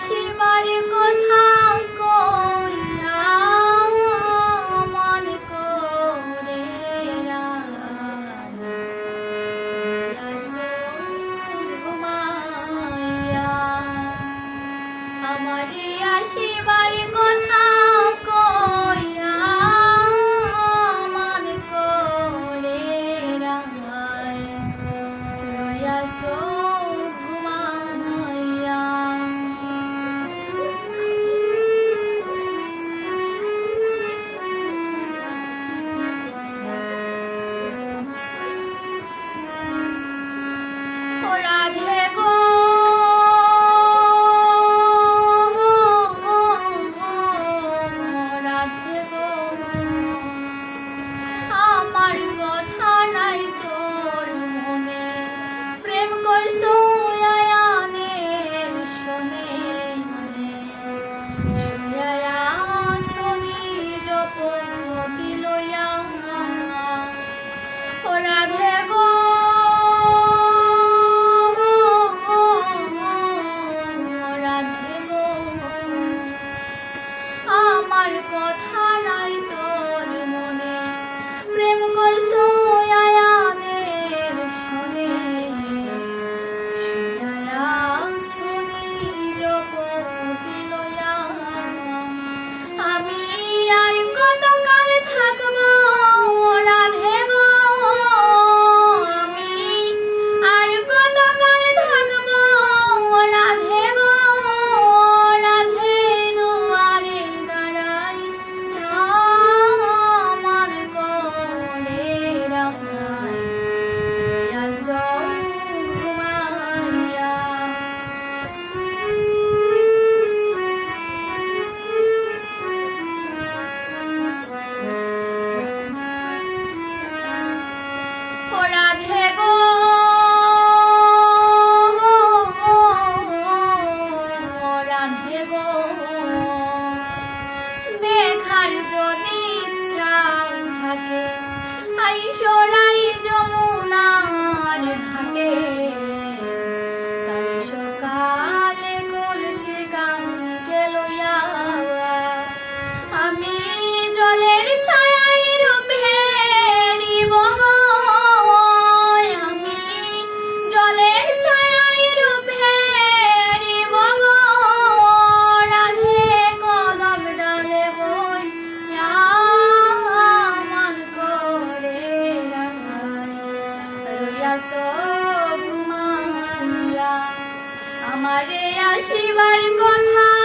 আসিবার কথা কইয়া মন করে ঘুমাইয়া আমারে আসিবার কথা কইয়া মন করে রয়াছো ঘুমাইয়া ও রাধে গো রাধে গো আমার কথা নাই তোর মনে প্রেম করছো আয়ানে শোনে শুয়ারা ছবি জপতি লইয়া ও রাধে গো রাধে গো আমার কথা নাই তোর মনে প্রেম করছো আয়ানের শোনে শুয়ারা ছবি জপতি লইয়া আমি আর কতকাল থাকবো রাধে গো আমি আর কতকাল থাকবো রাধে গো রাধে দুয়ারে দাঁড়াই মন করে রাখাই ঘুমাইয়া ও রাধে গো রাধে গো দেখার যদি ইচ্ছা থাকে আইসরাই যমুনার ঘাটে কাল সকালে কলসি গাঙ্গে লইয়া আমি জলের ছায়ায় রূপ হেরিব গো আমি জলের ছায়ায় রূপ হেরিব গো রাধে কদম ডালে বইয়া মন করে রইয়াছো ঘুমাইয়া আমারে আসিবার কথা